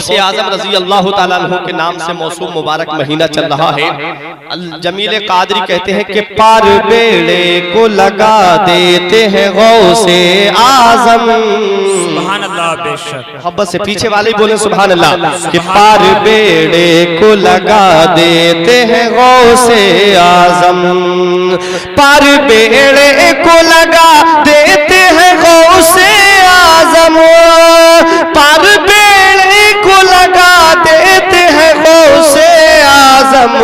गौसे आजम रजी अल्लाह ताला अन्हु के नाम से मौसूम मुबारक महीना चल रहा है। जमील कादरी कहते हैं कि पार बेड़े को लगा देते हैं गौसे आजम। सुभान अल्लाह, बेशक मोहब्बत से पीछे वाले ही बोले सुभान अल्लाह कि पार बेड़े को लगा देते हैं गौसे आजम। पार बेड़े को लगा देते हैं गौसे आजम। पार बेड़े को लगा देते हैं गौसे आजम।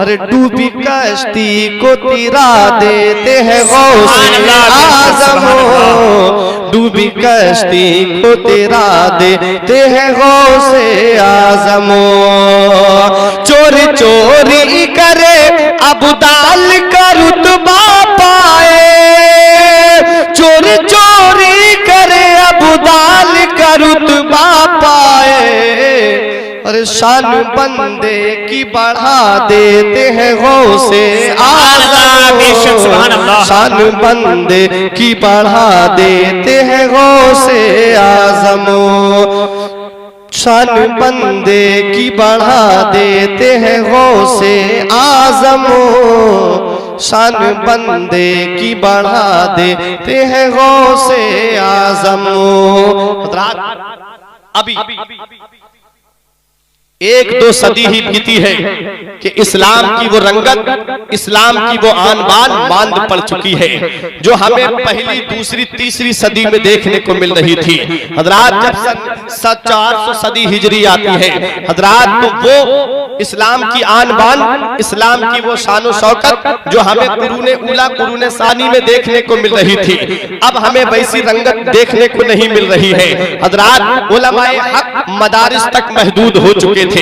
अरे डूबी कश्ती को तिरा देते हैं गौसे आजम। डूबी कश्ती को तिरा देते हैं गौसे आजम। चोरी चोरी करे अबदाल का रुतबा पाए। चोरी चोरी करे अबदाल का रुतबा पाए। और शान बंदे की बढ़ा देते हैं गौसे आजम। शान बंदे की बढ़ा देते हैं गौसे आजम। शान बंदे की बढ़ा देते हैं गौसे आजम। शान बंदे की बढ़ा देते हैं गौसे आजम। अभी एक दो सदी ही बीती है कि इस्लाम की वो रंगत, इस्लाम की वो आन बान मांद पड़ चुकी है जो हमें पहली दूसरी तीसरी सदी में देखने को मिल रही थी। हजरात जब 400 सदी हिजरी आती है हजरात, तो वो इस्लाम की आन बान, इस्लाम की वो शान शौकत जो हमें कुरूने उला कुरूने सानी में देखने को मिल रही थी, अब हमें वैसी रंगत देखने को नहीं मिल रही है। हजरात उलमाए हक मदारिस तक महदूद हो चुके थे।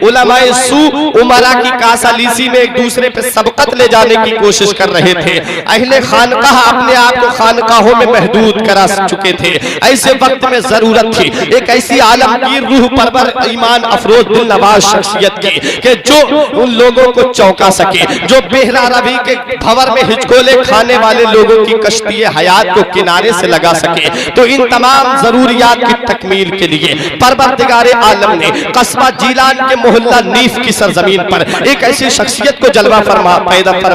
उलमाए सू उमरा की कासालीसी में एक दूसरे पे सबकत ले जाने की कोशिश कर रहे थे। अहले खानकाह अपने आप को खानकाहों में महदूद करा चुके थे। ऐसे वक्त में जरूरत थी एक ऐसी आलमगीर रूह परवर ईमान अफरोज दिल नवाज शख्सियत की कि जो उन लोगों को चौंका सके, जो बेहरा रवि के भंवर में हिचकोले खाने वाले लोगों की कश्ती हयात को किनारे से लगा सके। तो इन तमाम जरूरियात की तकमील के लिए परवरदिगारे आलम ने कस्बा जीलान के मोहल्ला नीफ की सरजमीन पर एक ऐसी शख्सियत को जलवा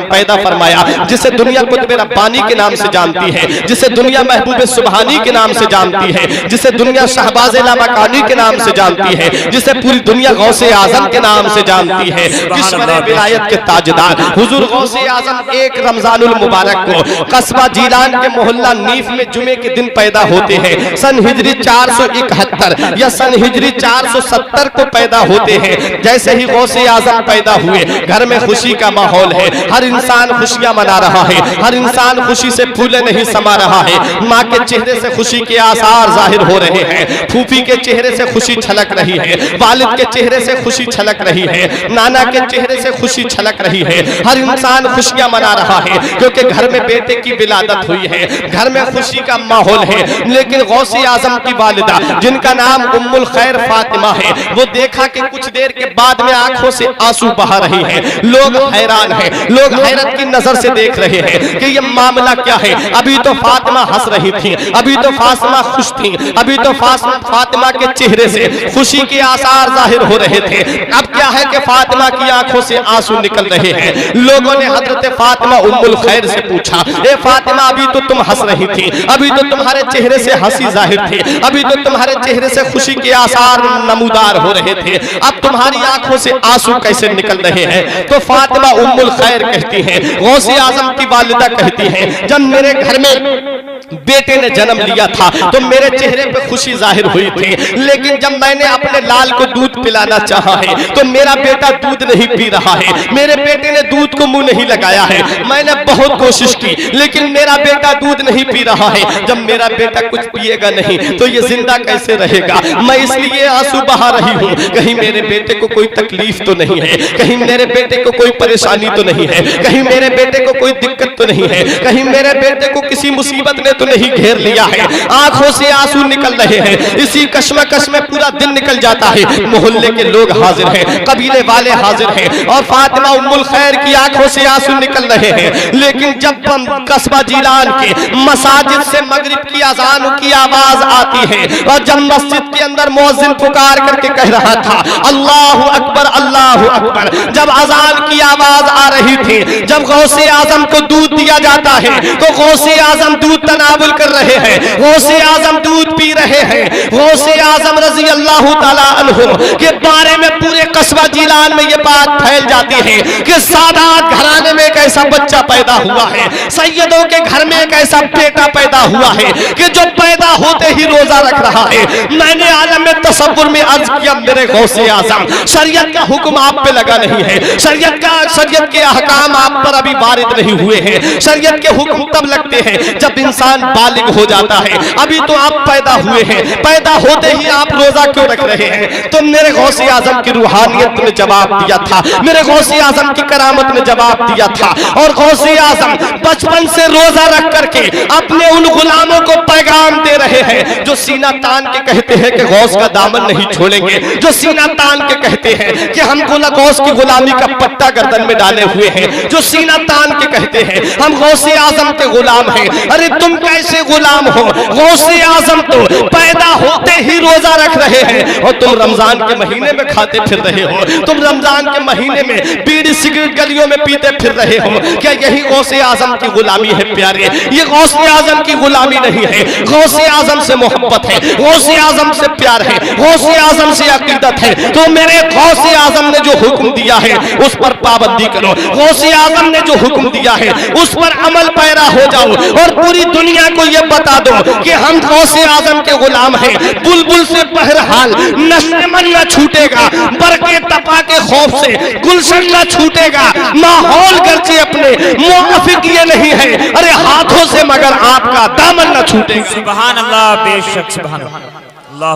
पैदा फरमाया जिसे दुनिया कुतुब रब्बानी के नाम से जानती है, जिसे दुनिया महबूब सुबहानी के नाम से जानती है, जिसे दुनिया शहबाज लामकानी के नाम से जानती है, जिसे पूरी दुनिया गौसे आजम के नाम से जानती है। किस्मत विलायत के ताजदार हुजूर गौसे आजम एक रमजानुल मुबारक को कस्बा जीलान के मोहल्ला नीफ में जुमे के दिन पैदा होते हैं। सन हिजरी 471 या सन हिजरी 470 को पैदा होते हैं। जैसे ही गौसे आजम पैदा हुए घर में खुशी का माहौल है, हर इंसान खुशियां मना रहा है, हर इंसान खुशी से फूले नहीं समा रहा है। माँ के चेहरे से खुशी के आसार जाहिर हो रहे हैं, फूफी के चेहरे से खुशी छलक रही है, वालिद के चेहरे से खुशी छलक रही है, नाना के चेहरे से खुशी छलक रही है। हर इंसान खुशियां मना रहा है क्योंकि घर में बेटे की विलादत हुई है, घर में खुशी का माहौल है। लेकिन गौसे आजम की वालिदा जिनका नाम उम्मुल खैर फातिमा है, वो देखा कि कुछ देर के बाद में आंखों से आंसू बहा रही है। लोग हैरान हैं, लोग हैरत की नजर से देख रहे हैं कि ये मामला क्या है। अभी तो फातिमा हंस रही थी, अभी तो फातिमा खुश थी, अभी तो फातिमा के चेहरे से खुशी के आसार जाहिर हो रहे थे। अब क्या है कि फातिमा की आंखों से आंसू निकल रहे हैं। लोगों ने हजरत फातिमा उम्मुल खैर से पूछा, ए फातिमा अभी तो तुम हंस रही थी, अभी तो तुम्हारे चेहरे से हंसी जाहिर थी, अभी तो तुम्हारे चेहरे से खुशी के आसार नमूदार हो रहे थे, अब तुम्हारी आंखों से आंसू कैसे निकल रहे हैं। तो फातिमा उम्मुल खैर कहती हैं, गौसे आजम की वालिदा कहती हैं, जब मेरे घर में बेटे ने जन्म लिया था तो मेरे चेहरे पे खुशी जाहिर हुई थी, लेकिन जब मैंने अपने लाल को दूध पिलाना चाहा है तो मेरा बेटा दूध नहीं पी रहा है, मेरे बेटे ने दूध को मुंह नहीं लगाया है। मैंने बहुत कोशिश की लेकिन मेरा बेटा दूध नहीं पी रहा है। जब मेरा बेटा कुछ पिएगा नहीं तो ये जिंदा कैसे रहेगा। मैं इसलिए आंसू बहा रही हूँ, कहीं मेरे बेटे को कोई तकलीफ तो नहीं है, कहीं मेरे बेटे को कोई परेशानी तो नहीं है, कहीं मेरे बेटे को कोई दिक्कत तो नहीं है, कहीं मेरे बेटे को किसी मुसीबत ने तो नहीं घेर लिया है, आंखों से आंसू निकल रहे हैं, इसी कश्मकश में पूरा दिन निकल जाता है। मोहल्ले के लोग हाजिर हैं, कबीले वाले हाजिर हैं, और फातिमा उम्मुल खैर की आंखों से आंसू निकल रहे हैं। लेकिन जब कस्बा जिलान के मसाजिद से मगरिब की अजान की आवाज आती है, और जब मस्जिद के अंदर मुअज्जिन पुकार करके कह रहा था अल्लाहु अकबर अल्लाहु अकबर, जब अजान की आवाज आ रही थी, जब गौसे आजम को दूध दिया जाता है तो गौसे आजम दूध तनावुल कर रहे हैं, गौसे आजम दूध पी रहे हैं। गौसे आजम रजी अल्लाह ताला अन्हु के बारे में पूरे कस्बा जिलान में ये बात फैल जाती है कि सादात घराने में एक ऐसा बच्चा पैदा हुआ है, सैयदों के घर में एक ऐसा बेटा पैदा हुआ है कि जो पैदा होते ही रोजा रख रहा है। मैंने आलम में तसव्वुर में अर्ज किया, मेरे गौसे आजम शरीयत का हुक्म आप पे लगा नहीं है, शरीयत के अहकाम आप पर अभी वारिद नहीं हुए हैं। शरीयत के हुक्म तब लगते हैं जब इंसान बालिग हो जाता है, अभी तो आप पैदा हुए हैं, पैदा होते ही आप रोजा क्यों रख रहे हैं? तो मेरे गौसे आजम की रूहानियत ने जवाब दिया था, मेरे गौसे आजम की करामत ने जवाब दिया था। और गौसे आजम बचपन से रोजा रख करके अपने उन गुलामों को पैगाम दे रहे हैं जो सीना तान के कहते हैं कि गौस का दामन नहीं छोड़ेंगे, जो सीना तान के कहते हैं कि हम गौस की गुलामी का पट्टा गर्दन में डाले हुए हैं, जो सीना तान के कहते हैं हम गौसे आजम के गुलाम हैं। अरे तुम कैसे गुलाम हो? गौसे आजम तो पैदा होते ही रोजा रख रहे हैं, और तुम रमजान के महीने में खाते फिर रहे हो, तुम रमजान के महीने में बीड़ी सिगरेट गलियों में पीते फिर रहे हो। क्या यही गौसे आजम की गुलामी है प्यारे? ये गौसे आजम की गुलामी नहीं है, गौसे आजम से मोहब्बत है, गौसे आजम से प्यार है, गौसे आजम से अकीदत है। तो मेरे गौसे आजम ने जो हुक्म दिया है उस पर पाबंदी करो, गौसे आजम ने जो हुक्म दिया है उस पर अमल पैरा हो जाओ, और पूरी दुनिया को यह बता दो कि हम गौसे आजम के गुलाम हैं। बुलबुल से बहरहाल नस्ल न छूटेगा, बरके तपा के खौफ से गुलशन न छूटेगा, माहौल गर्चे अपने मुआफिक ये नहीं है, अरे हाथों से मगर आपका दामन न छूटेगा। सुभान अल्लाह, बेशक सुभान अल्लाह,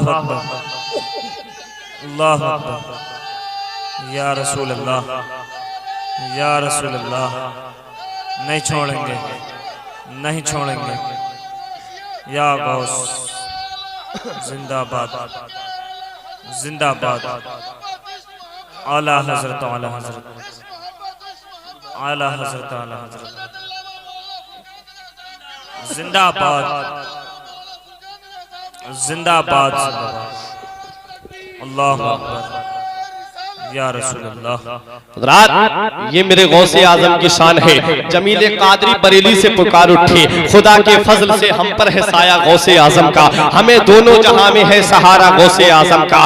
अल्लाह अकबर, या रसूल अल्लाह, या रसूल अल्लाह, नहीं छोड़ेंगे, नहीं छोड़ेंगे, या गौस जिंदाबाद, जिंदाबाद, आला हजरत, आला हजरत, आला हजरत, आला हजरत, जिंदाबाद, जिंदाबाद, अल्लाह अकबर, या रसूल अल्लाह। ये मेरे गौसे आजम की शान है। जमील कादरी बरेली से पुकार उठे, खुदा के फजल से हम पर है साया गौसे आजम का, हमें दोनों जहां में है सहारा गौसे आजम का।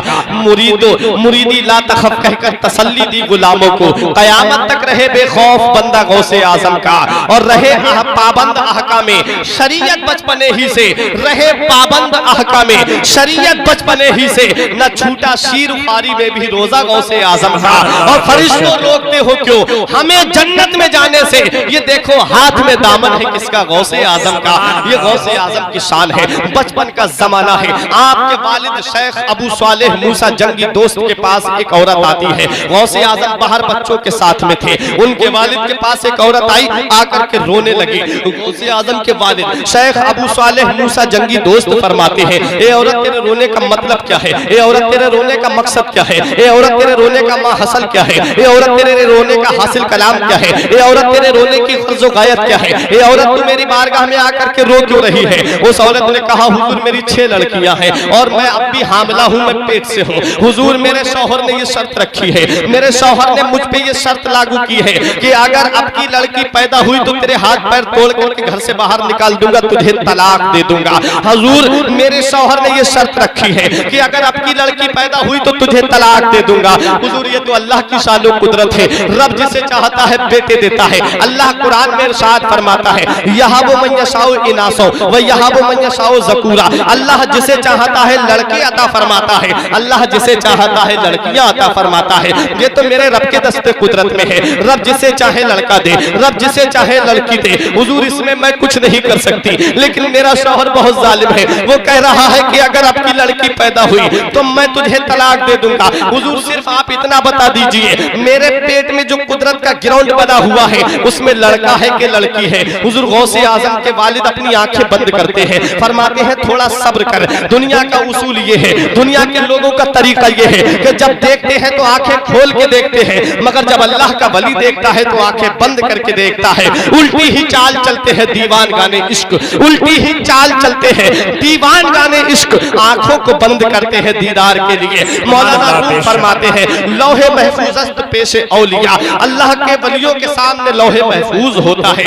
मुरीदी ला तखफ कहकर तसल्ली दी गुलामों को, कयामत तक रहे बेखौफ बंदा गौसे आजम का, और रहे पाबंद अहकामे शरीयत बचपने ही से, रहे पाबंद अहकामे शरीयत बचपने ही से, न छूटा शीर फारी में भी रोजा गौसे आजम का। और फरिश्तों रोकते हो क्यों हमें जन्नत में जाने से? ये देखो हाथ में दामन है किसका? गौसे आजम का। ये गौसे आजम की शान है, बचपन का जमाना है। आपके वालिद शेख अबू सालेह मूसा जंगी दोस्त के पास एक औरत आती है, गौसे आजम बाहर बच्चों के साथ में थे, उनके वालिद के पास एक औरत आई, आकर के रोने लगी। गौसे आजम के वालिद शेख अबू सालेह मूसा जंगी दोस्त फरमाते हैं, ए औरत तेरे रोने का मतलब क्या है? ए औरत तेरे रोने का मकसद क्या है? ए औरत तेरे रोने का माहसल क्या है? ए औरत तेरे रोने का हासिल कलाम क्या है? ए औरत तेरे रोने की ग़र्ज़ो गायत क्या है? ए औरत तू मेरी बारगाह में आकर के रो क्यों रही है? उस औरत ने कहा, हुजूर मेरी 6 लड़कियां हैं और मैं अब भी हामिला हूं, मैं पेट से हूं। हुजूर मेरे शौहर ने ये शर्त रखी है, मेरे शौहर ने मुझ पे ये शर्त लागू की है कि अगर अब की लड़की पैदा हुई तो तेरे हाथ पैर तोड़ करके घर से बाहर निकाल दूंगा, तुझे तलाक दे दूंगा। हुजूर मेरे शौहर ने ये शर्त रखी है कि अगर अब की लड़की पैदा हुई तो तुझे तलाक दे दूंगा। हुजूर ये तो अल्लाह की शान और कुदरत है, रब जिसे चाहता है बेटे देता है। अल्लाह कुरान में इरशाद फरमाता है, यहाबु मन यशाउ इनासो व यहाबु मन यशाउ ज़कूरा। अल्लाह जिसे चाहता है लड़के अता फरमाता है, अल्लाह जिसे चाहता है लड़कियां अता फरमाता है। ये तो मेरे रब के दस्ते कुदरत में है, रब जिसे चाहे लड़का दे, रब जिसे चाहे लड़की दे। हुजूर इसमें मैं कुछ नहीं कर सकती, लेकिन मेरा शौहर बहुत जालिम है, वो कह रहा है कि अगर आपकी लड़की पैदा हुई तो मैं तुझे तलाक दे दूंगा। हुजूर सिर्फ आप इतना बता दीजिए, मेरे पेट में जो कुदरत का ग्राउंड बना हुआ है उसमें लड़का है कि लड़की है? हुजूर गौसे आजम के वालिद अपनी आंखें बंद करते हैं, फरमाते हैं थोड़ा सब्र कर। दुनिया का उसूल ये है, दुनिया के लोगों का तरीका ये है कि जब देखते हैं तो आंखें खोल के देखते हैं, मगर जब अल्लाह का वली देखता है तो आंखें बंद करके देखता है। उल्टी ही चाल चलते हैं दीवान गाने इश्क, उल्टी ही चाल चलते हैं दीवान गाने इश्क, आंखों को बंद करते हैं दीदार के लिए। मौलाना रूम फरमाते हैं लौहे महफूज पेशे औलिया, अल्लाह के वलियों के सामने लौहे महफूज होता है।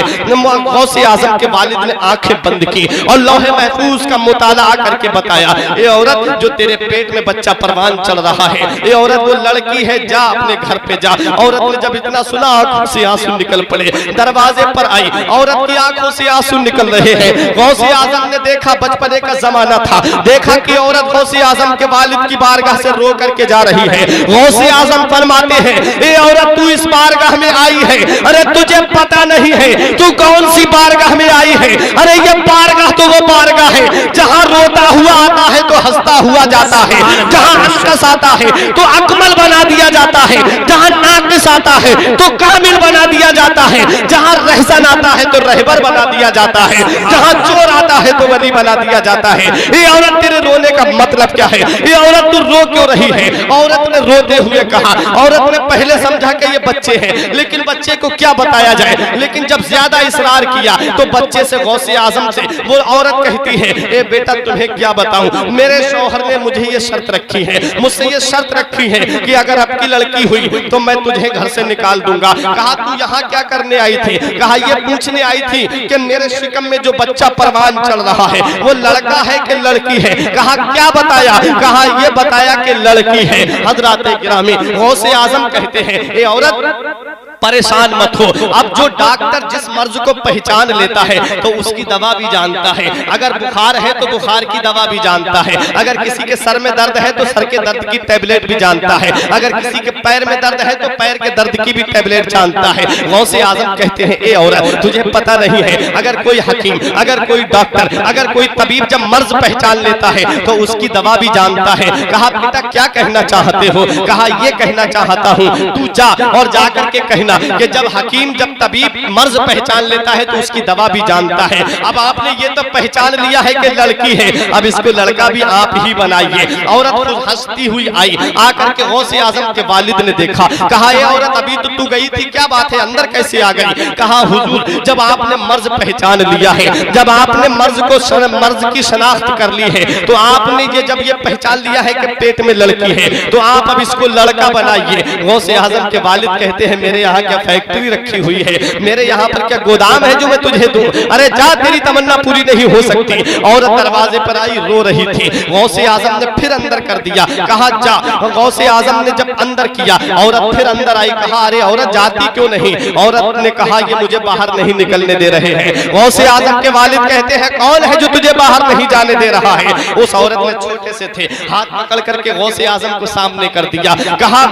गौसे आजम के वालिद ने आंखें बंद की और लौहे महफूज का मुताला करके बताया, ये औरत जो तेरे पेट में बच्चा परवान चल रहा है, ये औरत वो लड़की है, जा अपने घर पे जा। औरत ने जब इतना सुना आंखों से आंसू निकल पड़े, दरवाजे पर आई, औरत की आंखों से आंसू निकल रहे हैं। गौसे आजम ने देखा, बचपने का जमाना था, देखा कि औरत गौसे आजम के वालिद की बारगाह से रो करके जा रही है। गौसे आजम फरमाते हैं ये औरत तू इस बारगाह में आई है, अरे तुझे पता नहीं है तू कौन सी बारगाह में आई है? अरे ये बारगाह तो वो बारगाह है जहां रोता हुआ आता है तो हंसता हुआ जाता है, जहां अनकस आता है तो अकमल बना दिया जाता है, जहां नाकिस आता है तो कामिल बना दिया जाता है, जहां रहसन आता है तो रहबर बना दिया जाता है, जहां चोर आता है तो वली बना दिया जाता है। ये औरत तेरे रोने का मतलब क्या है? ये औरत तू रो क्यों रही है? औरत ने रोते हुए कहा, औरत ने पहले समझा कि ये बच्चे हैं, लेकिन बच्चे को क्या बताया जाए, लेकिन जब ज्यादा इसरार किया तो बच्चे से गौसे आजम से वो औरत कहती है ए बेटा तुम्हें क्या बताऊं, मेरे शौहर ने मुझे ये शर्त रखी है, मुझसे ये शर्त रखी है कि अगर आपकी लड़की हुई तो मैं तुझे घर से निकाल दूंगा। कहा तू यहाँ क्या करने आई थी? कहा ये पूछने आई थी कि मेरे शिकम में जो बच्चा परवान चल रहा है वो लड़का है कि लड़की है? कहा क्या बताया? कहा ये बताया कि लड़की है। हजरात गिरामी गौसे आजम कहते हैं ए औरत परेशान मत हो, अब जो डॉक्टर जिस मर्ज को पहचान लेता है तो उसकी दवा भी जानता है। अगर बुखार है तो बुखार की दवा भी जानता है, अगर किसी के सर में दर्द है तो सर के दर्द की टैबलेट भी जानता है, अगर किसी के पैर में दर्द है तो पैर के दर्द की भी टैबलेट जानता है। गौसे आजम कहते हैं ए औरत तुझे पता नहीं है, अगर कोई हकीम, अगर कोई डॉक्टर, अगर कोई तबीब जब मर्ज पहचान लेता है तो उसकी दवा भी जानता है। कहा बेटा क्या कहना चाहते हो? कहा ये कहना चाहता हूँ तू जा और जाकर के कहना कि जब हकीम जब तबीब मर्ज पहचान लेता है तो उसकी दवा भी जानता है। अब आपने ये तो पहचान लिया है कि लड़की है, अब इसको लड़का भी आप ही बनाइए। औरत खुद हंसती हुई आई, आकर के गौसे आजम के वालिद ने देखा, कहा ये औरत अभी तो तू गई थी, क्या बात है, अंदर कैसे आ गई? कहा हुजूर जब आपने मर्ज पहचान लिया है, जब आपने मर्ज की शनाख्त कर ली है तो आपने ये जब ये पहचान लिया है कि पेट में लड़की है तो आप अब इसको लड़का बनाइए। गौसे आजम के वालिद कहते हैं मेरे यहाँ क्या फैक्ट्री रखी हुई है, मेरे यहाँ पर क्या गोदाम है जो मैं तुझे दूं? अरे जा तेरी तमन्ना पूरी नहीं हो सकती। औरत दरवाजे पर आई रो रही थी, गौसे आजम ने फिर अंदर कर दिया, कहा जा। गौसे आजम ने जब अंदर किया औरत फिर अंदर आई, कहा अरे औरत जाती क्यों नहीं? औरत ने कहा ये मुझे बाहर नहीं निकलने दे रहे हैं। गौसे आजम के वालिद कहते हैं कौन है जो तुझे बाहर नहीं जाने दे रहा है? उस औरत ने छोटे से थे हाथ पकड़ करके गौसे आजम को सामने कर दिया, कहा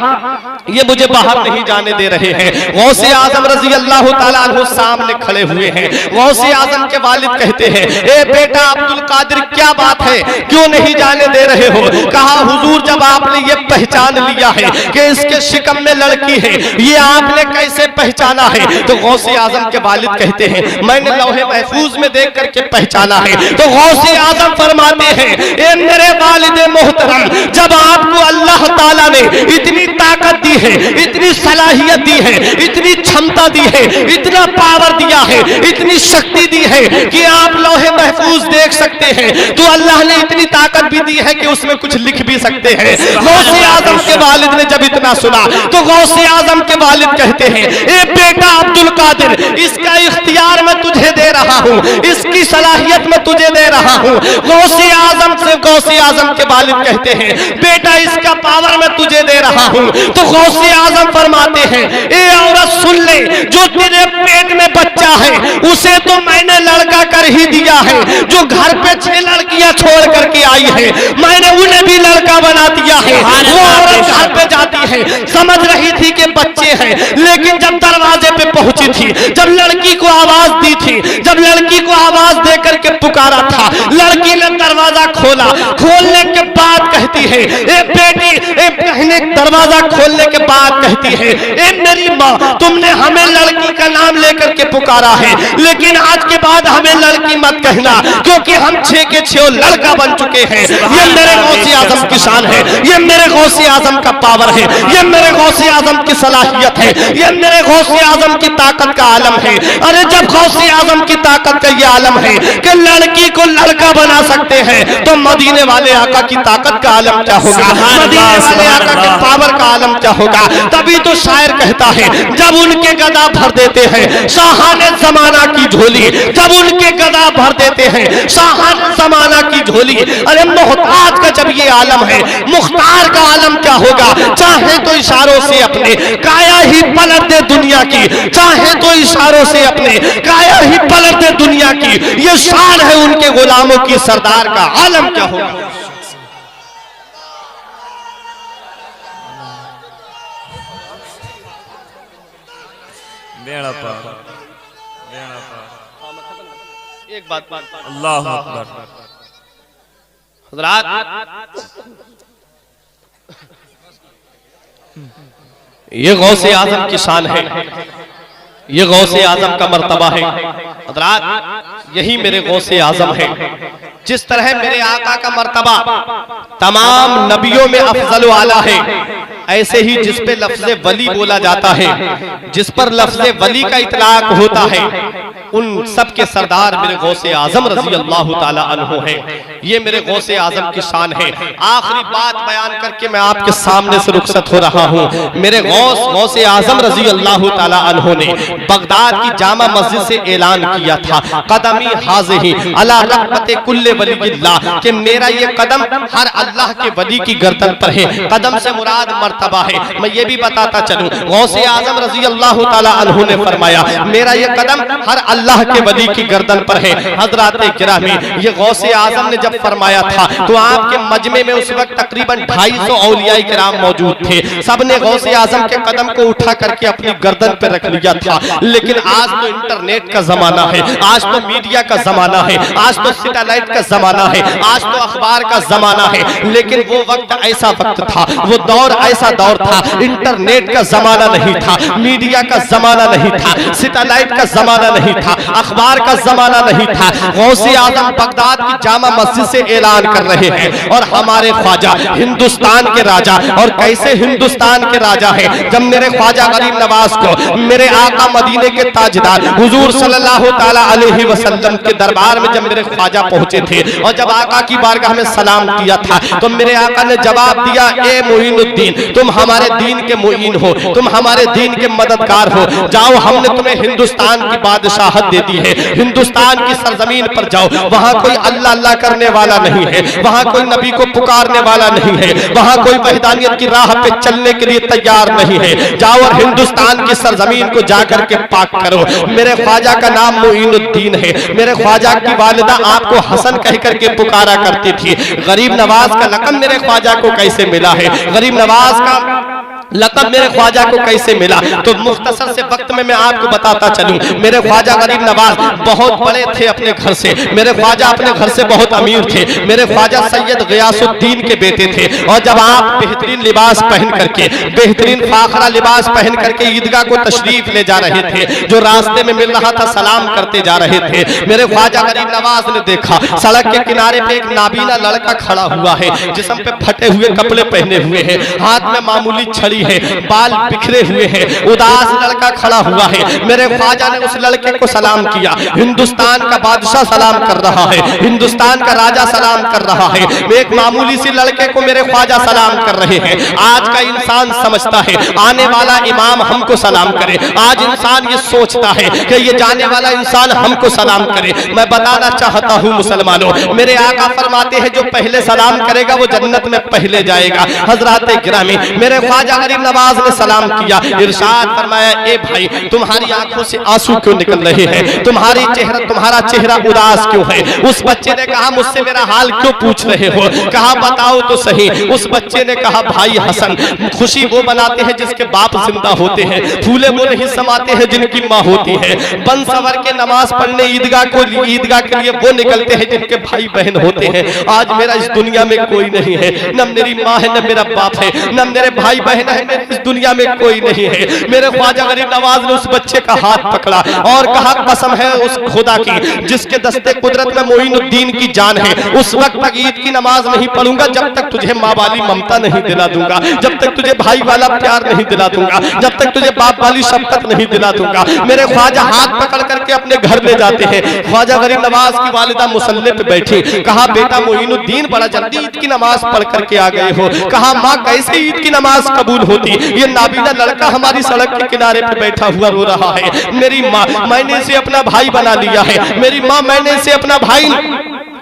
ये मुझे बाहर नहीं जाने दे रहे हैं। गौसे आजम रजी अल्लाह ताला अन्हु सामने खड़े हुए हैं। गौसे आजम के वालिद कहते हैं ए बेटा अब्दुल कादिर क्या बात है, क्यों नहीं जाने दे रहे हो? कहा हुजूर जब आपने ये पहचान लिया है कि इसके शिकम में लड़की है, ये आपने कैसे पहचाना है? तो गौसे आजम के वालिद कहते हैं मैंने लौहे महफूज में देख करके पहचाना है। तो गौसे आजम फरमाते हैं ए मेरे वालिद मोहतरम, जब आपको अल्लाह ताला ने इतनी ताकत दी है, इतनी सलाहियत दी है, इतनी क्षमता दी है, इतना पावर दिया है, इतनी शक्ति दी है कि आप लौहे महफूज देख सकते हैं, तो अल्लाह ने इतनी ताकत भी दी है कि उसमें कुछ लिख भी सकते हैं। गौसे आजम के वालिद ने जब इतना सुना तो गौसे आजम के वालिद कहते हैं ए बेटा अब्दुल कादिर, इसका इख्तियार मैं तुझे दे रहा हूँ, इसकी सलाहियत मैं तुझे दे रहा हूँ। गौसे आजम के वालिद कहते हैं बेटा इसका पावर मैं तुझे दे रहा हूँ। तो गौसे आजम फरमाते हैं ए औरत सुन ले, जो तेरे पेट में बच्चा है उसे तो मैंने लड़का कर ही दिया है, जो घर पे 6 लड़कियां छोड़ करके आई है मैंने उन्हें भी लड़का बना दिया है। वो औरत घर पे जाती है, समझ रही थी कि बच्चे हैं, लेकिन जब दरवाजे पे पहुंची थी, जब लड़की को आवाज दी थी, जब लड़की को आवाज दे करके पुकारा था, लड़की ने दरवाजा खोला, खोलने के बाद कहती है ए बेटी, एक दरवाजा खोलने के बाद कहती है, ए मेरी माँ, तुमने हमें लड़की का नाम लेकर के पुकारा है, लेकिन आज के बाद हमें लड़की मत कहना, क्योंकि हम 6 के 6 लड़का बन चुके हैं। ये मेरे गौसे आजम की शान है, ये मेरे गौसे आजम का पावर है, ये मेरे गौसे आजम की सलाहियत है, ये मेरे गौसे आजम की ताकत का आलम है। अरे जब गौसे आजम की ताकत का ये आलम है कि लड़की को लड़का बना सकते हैं, तो मदीने वाले आका की ताकत का आलम क्या होगा, मदीने वाले आका के पावर का आलम क्या होगा। तभी तो शायर कहता है, जब उनके गदा भर देते हैं शाहाने जमाना की झोली, जब उनके गदा भर देते हैं शाहाने जमाना की झोली। अरे मोहताज का जब ये आलम है, मुख्तार का आलम क्या होगा। चाहे तो इशारों से अपने काया ही पलट दे दुनिया की, चाहे तो इशारों से अपने काया ही पलट दे दुनिया की। ये शान है उनके गुलामों की, सरदार का आलम क्या होगा। बेड़ा पार, बेड़ा पार। एक बात अल्लाह अकबर। हज़रात, ये गौसे आजम की शान है, ये गौसे आजम का मर्तबा है। हज़रात, यही मेरे गौसे आजम है। जिस तरह मेरे आका का मर्तबा तमाम नबियों में अफजल वाला है, ऐसे ही जिस पे लफ्ज़े वली बोला जाता है, जिस पर लफ्ज़े वली का इतलाक होता है, उन सब के सरदार मेरे गौसे आजम रज़ी अल्लाह ताला अन्हु हैं। ये मेरे गौसे आजम की शान है। आखिरी बात बयान करके मैं आपके सामने से रुखसत हो रहा हूँ। मेरे गौसे आजम रज़ी अल्लाह ताला अन्हु ने बगदाद की जामा मस्जिद से ऐलान किया था, कदमी हाज़िही अला रग़बते कुल्ले वलील्लाह, कि मेरा ये कदम हर अल्लाह के वली की गर्दन पर है। कदम से मुराद मर्तबा है। मैं ये भी बताता चलूं, गौसे आजम रज़ी अल्लाह ताला अन्हु ने फरमाया, मेरा ये कदम हर अल्लाह के वली की गर्दन पर है। हज़रात गिरामी, ये गौसे आजम ने जब फरमाया था तो आपके मजमे में उस वक्त तकरीबन 250 औलिया किराम मौजूद थे। सबने गौसे आजम के कदम को उठा करके अपनी गर्दन पर रख लिया था। लेकिन आज तो इंटरनेट का जमाना है, आज तो मीडिया का जमाना है, आज तो सैटेलाइट का जमाना है, आज तो अखबार का जमाना है। लेकिन वो वक्त ऐसा वक्त था, वो दौर ऐसा दौर था, इंटरनेट का जमाना नहीं था, मीडिया का जमाना नहीं था, सैटेलाइट का जमाना नहीं था, अखबार का जमाना नहीं था। गौसे आजम बगदाद की जामा मस्जिद से ऐलान कर रहे हैं, और हमारे ख्वाजा हिंदुस्तान के राजा, और कैसे हिंदुस्तान के राजा है, जब मेरे ख्वाजा गरीब नवाज को मेरे आका मदीने के ताजदार हुजूर सल्लल्लाहु ताला अलैहि वसल्लम के दरबार में जब मेरे ख्वाजा पहुंचे थे, और जब आका की बारगाह में सलाम किया था, तो मेरे आका ने जवाब दिया, ए मोइनुद्दीन, तुम हमारे दीन के मोइन हो, तुम हमारे दीन के मददगार हो, जाओ, हमने तुम्हें हिंदुस्तान की बादशाहत दे दी है, हिंदुस्तान की सरजमीन पर जाओ, वहां कोई अल्लाह अल्लाह करने वाला नहीं है, वहां कोई नबी को पुकारने वाला नहीं है, वहां कोई वहदानियत की राह पे चलने के लिए तैयार नहीं है, जाओ और हिंदुस्तान की सरजमीन को जाकर के पाक करो। मेरे ख्वाजा का नाम मोइनुद्दीन है। मेरे ख्वाजा की वालिदा आपको हसन कह करके पुकारा करती थी। गरीब नवाज का लक़ब मेरे ख्वाजा को कैसे मिला है, गरीब नवाज का लक़ब मेरे ख्वाजा को कैसे मिला, तो मुख्तसर से वक्त में मैं आपको बताता चलूं। मेरे ख्वाजा गरीब नवाज बहुत बड़े थे अपने घर से, मेरे ख्वाजा अपने घर से बहुत अमीर थे। मेरे ख्वाजा सैयद गियासुद्दीन के बेटे थे, और जब आप बेहतरीन लिबास पहन करके, बेहतरीन फाखरा लिबास पहन करके ईदगाह को तशरीफ ले जा रहे थे, जो रास्ते में मिल रहा था सलाम करते जा रहे थे, मेरे ख्वाजा गरीब नवाज ने देखा सड़क के किनारे पे एक नाबीना लड़का खड़ा हुआ है, जिस्म पे फटे हुए कपड़े पहने हुए हैं, हाथ में मामूली छड़ी है, बाल बिखरे हुए हैं, उदास लड़का खड़ा हुआ है। मेरे ख्वाजा ने उस लड़के को सलाम किया। हिंदुस्तान का बादशाह सलाम कर रहा है, हिंदुस्तान का राजा सलाम कर रहा है, एक मामूली सी लड़के को मेरे ख्वाजा सलाम कर रहे हैं। आज का इंसान समझता है आने वाला इमाम हमको सलाम करे, आज इंसान ये सोचता है कि ये जाने वाला इंसान हमको सलाम करे। मैं बताना चाहता हूँ मुसलमानों, मेरे आका फरमाते हैं जो पहले सलाम करेगा वो जन्नत में पहले जाएगा। हजरात गिरामी, मेरे ख्वाजा गरीब नवाज ने सलाम किया, इरशाद फरमाया, ए भाई तुम्हारी आंखों से आंसू क्यों निकल रहे हैं, तुम्हारा चेहरा उदास क्यों है? उस बच्चे ने कहा, मुझसे मेरा हाल क्यों पूछ रहे हो? कहा बताओ तो सही। उस बच्चे ने कहा, भाई हसन, खुशी वो बनाते हैं जिसके बाप जिंदा होते हैं, फूले वो नहीं समाते हैं जिनकी माँ होती है, बन सवर के नमाज पढ़ने ईदगाह के लिए वो निकलते हैं जिनके भाई बहन होते हैं। आज मेरा इस दुनिया में कोई नहीं है, न मेरी माँ है, न मेरा बाप है, न मेरे भाई बहन है, मेरे इस दुनिया में कोई नहीं है। मेरे ख्वाजा गरीब नवाज ने उस बच्चे का हाथ पकड़ा और कहा, कसम है उस खुदा की जिसके दस्ते कुदरत में मोइनुद्दीन की जान है, उस वक्त तक ईद की नमाज नहीं पढ़ूंगा जब तक तुझे माँ वाली ममता नहीं दिला दूंगा, जब तक तुझे भाई वाला प्यार नहीं दिला दूंगा, जब तक तुझे बाप वाली शफकत नहीं दिला दूंगा। मेरे ख्वाजा हाथ पकड़ करके अपने घर ले जाते हैं। ख्वाजा गरीब नवाज की वालिदा मुसल्ले पे बैठी। कहा, बेटा मोइनुद्दीन बड़ा जल्दी ईद की नमाज पढ़ करके आ गए हो। कहा, माँ कैसे ईद की नमाज कबूल होती? ये नाबीना लड़का हमारी सड़क के किनारे पे बैठा हुआ रो रहा है। मेरी माँ, मैंने इसे अपना भाई बना लिया है। मेरी माँ, मैंने इसे अपना भाई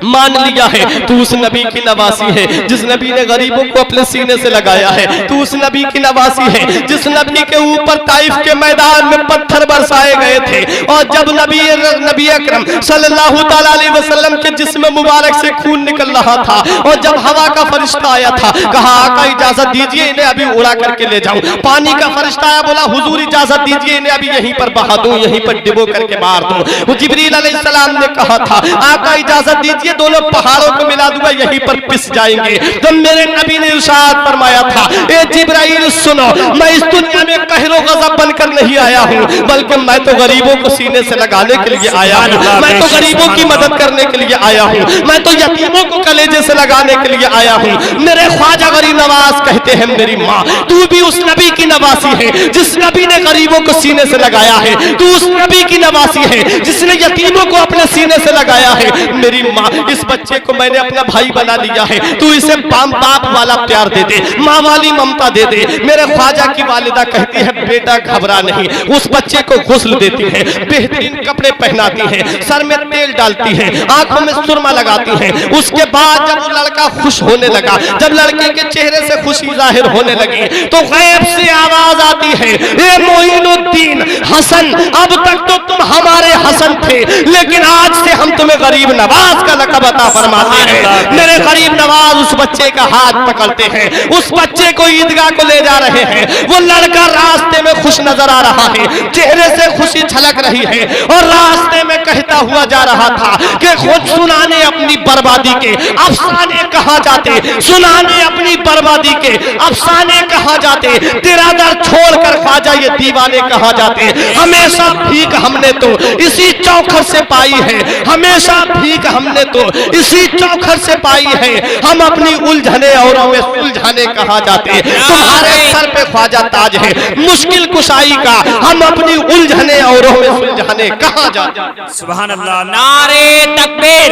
मान लिया है। तू उस नबी की नवासी है जिस नबी ने गरीबों को अपने सीने से लगाया है। तू उस नबी की नवासी है जिस नबी के ऊपर ताइफ के मैदान में पत्थर बरसाए गए थे और जब नबी अकरम सल्लल्लाहु ताला अलैहि वसल्लम के जिस्म मुबारक से खून निकल रहा था और जब हवा का फरिश्ता आया था, कहा, आका इजाजत दीजिए, इन्हें अभी उड़ा करके ले जाऊं। पानी का फरिश्ता आया, बोला, हुजूर इजाजत दीजिए, इन्हें अभी यहीं पर बहा दूं, यहीं पर डिबो करके मार दूं। जिब्रील अलैहिस्सलाम ने कहा था, आका इजाजत दीजिए, दोनों पहाड़ों को मिला दूंगा, यहीं पर पिस जाएंगे। तो मेरे नबी ने इरशाद फरमाया था, ए जिब्राइल सुनो, मैं इस दुनिया में कहरो गज़ब बनकर नहीं आया हूँ, बल्कि मैं तो गरीबों को सीने से लगाने के लिए आया हूँ, मैं तो गरीबों की मदद करने के लिए आया हूँ, मैं तो यतीमों को कलेजे से लगाने के लिए आया हूँ। मेरे ख्वाजा गरीब नवाज कहते हैं, मेरी माँ, तू भी उस नबी की नवासी है जिस नबी ने गरीबों को सीने से लगाया है। तू उस नबी की नवासी है जिसने यतीमों को अपने सीने से लगाया है। मेरी माँ, इस बच्चे को मैंने अपना भाई बना लिया है, तू इसे बाप वाला प्यार दे दे, माँ वाली ममता दे दे। मेरे ख्वाजा की वालिदा कहती है, बेटा घबरा नहीं। उस बच्चे को गुस्ल देती है, बेहतरीन कपड़े पहनाती है, सर में तेल डालती है, आंखों में सुरमा लगाती है। उसके बाद जब वो लड़का खुश होने लगा, जब लड़के के चेहरे से खुशी जाहिर होने लगी, तो गैब से आवाज आती है, ए मोइनुद्दीन हसन, अब तक तो तुम हमारे हसन थे, लेकिन आज से हम तुम्हें गरीब नवाज का लक़ब अता फरमाते हैं। मेरे गरीब नवाज उस बच्चे का हाथ पकड़ते हैं, उस बच्चे को ईदगाह को ले जा रहे हैं। वो लड़का रास्ते में खुश नजर आ रहा है, चेहरे से खुशी झलक रही है और रास्ते में कहता हुआ जा रहा था कि खुद सुनाने अपनी बर्बादी के अफसाने कहाँ जाते, सुनाने अपनी बर्बादी के अफसाने कहाँ जाते, तेरा दर छोड़कर ख्वाजा ये दीवाने कहाँ जाते। हमेशा भीख हमने तो इसी चौखट से पाई है, हमेशा भीख हमने तो इसी चौखट से पाई है, हम अपनी उलझने औरों में सुलझाने कहाँ जाते। तुम्हारे सर पे ख्वाजा ताज है मुश्किल कुशाई का, हम अपनी उलझने औरों में सुलझाने कहाँ जाते। सुभान अल्लाह। नारे तकबीर,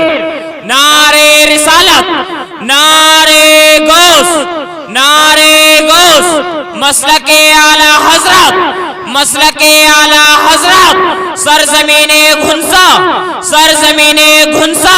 नारे रिसालत, नारे गौस, नारे गौस, मसलके आला हजरत, मसलके आला हजरत, सरजमीने घुंसा, सरजमीने घुंसा,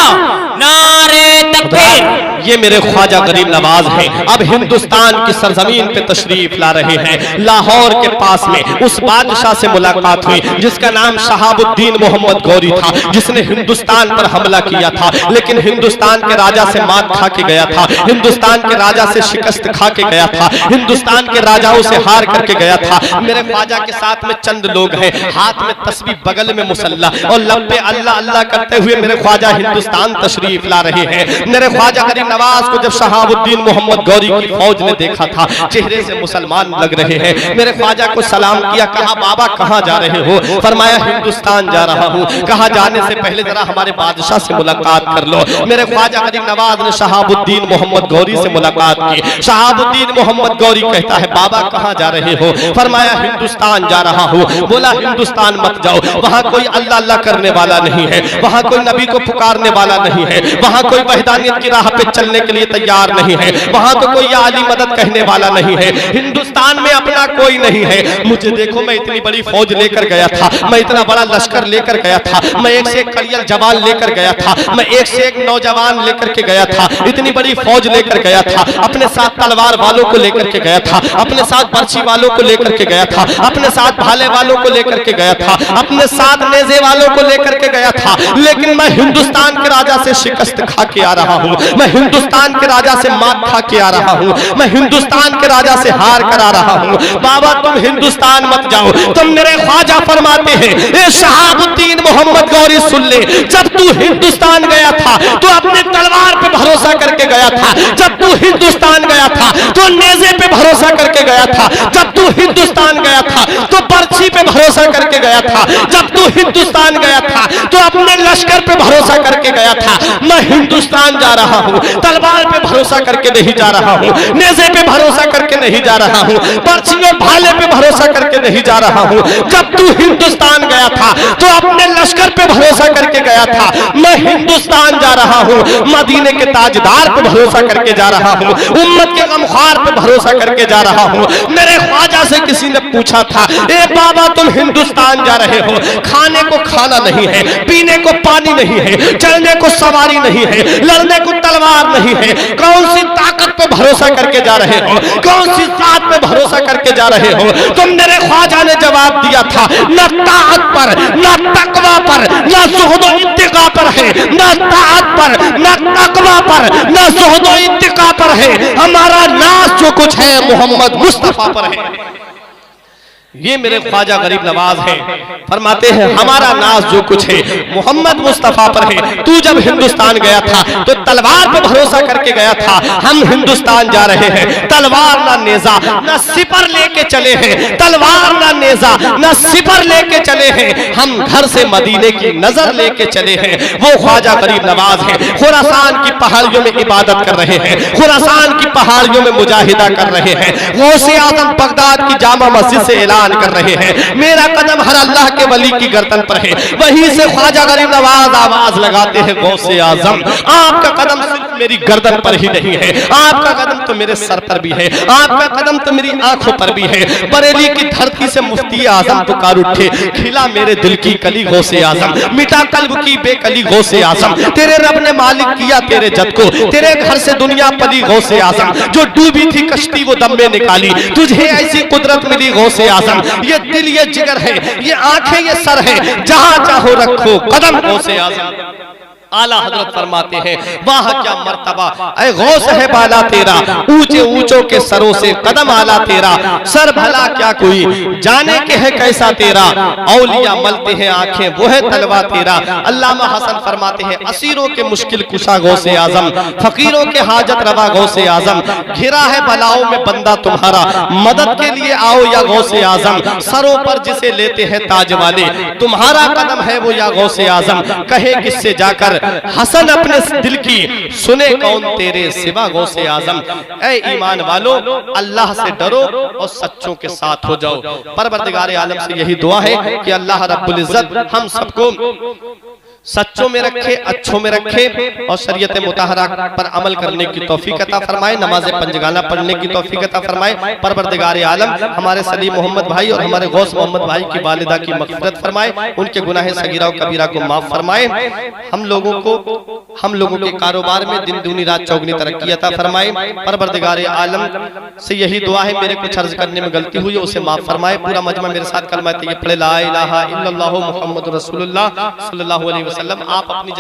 नारे तकबीर। ये मेरे ख्वाजा गरीब नवाज हैं। अब हिंदुस्तान की सरजमीन पे तशरीफ ला रहे हैं। लाहौर के पास में उस बादशाह से मुलाकात हुई जिसका नाम शहाबुद्दीन मोहम्मद गौरी था, जिसने हिंदुस्तान पर हमला किया था, लेकिन हिंदुस्तान के राजा से मात खा के गया था, हिंदुस्तान के राजा से शिकस्त खा के गया था, हिंदुस्तान के राजाओं से हार करके गया था। मेरे ख्वाजा के साथ में चंद लोग हैं, हाथ में तस्बीह, बगल में मुसल्ला और लब पे अल्लाह अल्लाह करते हुए मेरे ख्वाजा हिंदुस्तान तशरीफ ला रहे हैं। मेरे ख्वाजा गरीब नवाज को जब शहाबुद्दीन मोहम्मद गौरी की फौज ने देखा था, चेहरे से मुसलमान लग रहे हैं, मेरे ख्वाजा को सलाम किया, कहा, बाबा कहाँ जा रहे हो? फरमाया, हिंदुस्तान जा रहा हूँ। कहा, जाने से पहले जरा हमारे बादशाह से मुलाकात कर लो। मेरे ख्वाजा गरीब नवाज ने शहाबुद्दीन मोहम्मद गौरी से मुलाकात की। शहाबुद्दीन मोहम्मद गौरी कहता है, बाबा कहाँ जा रहे हो? फरमाया, हिंदुस्तान जा रहा हूँ। बोला, हिंदुस्तान मत जाओ, वहाँ कोई अल्लाह अल्लाह करने वाला नहीं है, वहाँ कोई नबी को पुकारने वाला नहीं है, वहाँ कोई वहदानियत की राह पे चलने के लिए तैयार नहीं है, वहां तो कोई आली मदद कहने वाला नहीं है, हिंदुस्तान में अपना कोई नहीं है। मुझे देखो, मैं इतनी बड़ी फौज लेकर गया था, मैं इतना बड़ा लश्कर लेकर गया था, मैं एक से एक कलियल जवान लेकर गया था, मैं एक से एक नौजवान लेकर के गया था, इतनी बड़ी फौज लेकर गया था, अपने साथ तलवार वालों को लेकर के गया था, अपने साथ बर्छी वालों को लेकर के गया था, अपने साथ भाले वालों को लेकर के गया था, अपने साथ नेज़े वालों को लेकर के गया था, लेकिन मैं हिंदुस्तान के राजा से शिकस्त खा के आ रहा हूं, मैं हिंदुस्तान के राजा से मात खा के आ रहा हूं, मैं हिंदुस्तान के राजा से हार कर आ रहा हूं। बाबा तुम हिंदुस्तान मत जाओ, तुम मेरे ख्वाजा फरमाते हैं, ए शहाबुद्दीन मोहम्मद गौरी सुन ले, जब तू हिंदुस्तान गया था तो अपने तलवार पे भरोसा करके गया था, जब तू हिंदुस्तान गया था तो नेज़े पे भरोसा करके गया था, जब तू हिंदुस्तान गया था तो बर्छी पे भरोसा करके गया था, जब तू हिंदुस्तान गया था तो अपने लश्कर पे भरोसा करके गया था। मैं हिंदुस्तान जा रहा हूं, तलवार पे भरोसा करके नहीं जा रहा हूं, नेज़े पे भरोसा करके नहीं जा रहा हूं, बर्छी और भाले पे भरोसा करके नहीं जा रहा हूं। जब तू हिंदुस्तान गया था तो अपने लश्कर पे भरोसा करके गया था, मैं हिंदुस्तान जा रहा हूं, मदीने के ताजदार पे भरोसा करके जा रहा हूं, उम्मत के गमख्वार पे भरोसा करके जा रहा हूं। मेरे ख्वाजा से किसी ने पूछा था, ए बाबा तुम हिंदुस्तान जा रहे हो, खाने को खाना नहीं है, पीने को पानी नहीं है, चलने को सवारी नहीं है, लड़ने को तलवार नहीं है, कौन सी ताकत पे भरोसा करके जा रहे हो, कौन सी साथ पे भरोसा करके जा रहे हो? तुम मेरे ख्वाजा ने जवाब दिया था, न ताकत पर, न तकवा पर, न ज़ुहद व इत्तिका पर है, न ताकत पर, न तकवा पर, न ज़ुहद व इत्तिका पर है, हमारा नाज जो कुछ है मोहम्मद मुस्तफा पर है। ये मेरे ख्वाजा गरीब नवाज हैं, फरमाते हैं हमारा नाज जो कुछ है मोहम्मद मुस्तफा पर है। तू जब हिंदुस्तान गया था तो तलवार पर भरोसा करके गया था, हम हिंदुस्तान जा रहे हैं, तलवार ना नेजा ना सिपर लेके चले हैं, तलवार ना नेजा ना सिपर लेके चले हैं, हम घर से मदीने की नजर लेके चले हैं। वो ख्वाजा गरीब नवाज है, खुरासान की पहाड़ियों में इबादत कर रहे हैं, खुरासान की पहाड़ियों में मुजाहिदा कर रहे हैं, गौसे आजम बगदाद की जामा मस्जिद से ऐलान कर रहे हैं, मेरा कदम हर अल्लाह के वली की गर्दन पर है। वहीं से ख्वाजा गरीब नवाज आवाज लगाते हैं, गौसे आजम आपका कदम सिर्फ मेरी गर्दन पर ही नहीं है, आपका कदम तो मेरे सर पर भी है, आपका कदम तो मेरी आंखों पर भी है। बरेली की धरती से मुफ्ती आजम पुकार उठे, खिला मेरे दिल की कली गौसे आजम, मिटा कल्ब की बेकली गौसे आजम, तेरे रब ने मालिक किया तेरे जद को, तेरे घर से दुनिया पली गौसे आजम, जो डूबी थी कश्ती वो दम में निकाली, तुझे ऐसी कुदरत मिली गौसे आजम। ये दिल ये जिगर है, ये आंखें ये सर है, जहां चाहो रखो कदम गौसे आजम। आला हजरत फरमाते हैं, वाह क्या मर्तबा ऐ गौस है बाला तेरा, ऊंचे ऊंचों के सरों से कदम आला तेरा, सर भला क्या कोई जाने के है कैसा तेरा, औलिया मलते हैं आंखें वो है तलवा तेरा। अल्लामा हसन फरमाते हैं, असीरों के मुश्किल कुशा गौसे आजम, फकीरों के हाजत रवा गौसे आजम, घिरा है बलाओं में बंदा तुम्हारा, मदद के लिए आओ या गौसे आजम, सरों पर जिसे लेते हैं ताज वाले, तुम्हारा कदम है वो या गौसे आजम, कहे किससे जाकर हसन अपने दिल की, सुने कौन तेरे सिवा गौसे आजम। ऐ ईमान वालो अल्लाह से डरो और सच्चों के साथ हो जाओ। परवरदिगार आलम से यही दुआ है कि अल्लाह रब्बुल इज्जत हम सबको सच्चों में रखे, अच्छों में रखे और शरीयत मुताहरा पर अमल करने की तौफीक अता फरमाए, नमाज पंजगाना पढ़ने की तौफीक अता फरमाए। परवरदिगार आलम हमारे सलीम मोहम्मद भाई और हमारे गौस मोहम्मद भाई की वालिदा की मग़फ़िरत फरमाए, उनके गुनाह सगीरा और कबीरा को माफ फरमाए। हम लोगों के कारोबार में दिन दूनी रात चौगनी तरक्की अता फरमाए। परवरदिगार आलम से यही दुआ है, मेरे कुछ अर्ज करने में गलती हुई उसे माफ फरमाए। पूरा मजमा मेरे साथ कलमा तैयब पढ़े, ला इलाहा इल्लल्लाहु मुहम्मदुर रसूलुल्लाह सल्लल्लाहु अलैहि वसल्लम। आप अपनी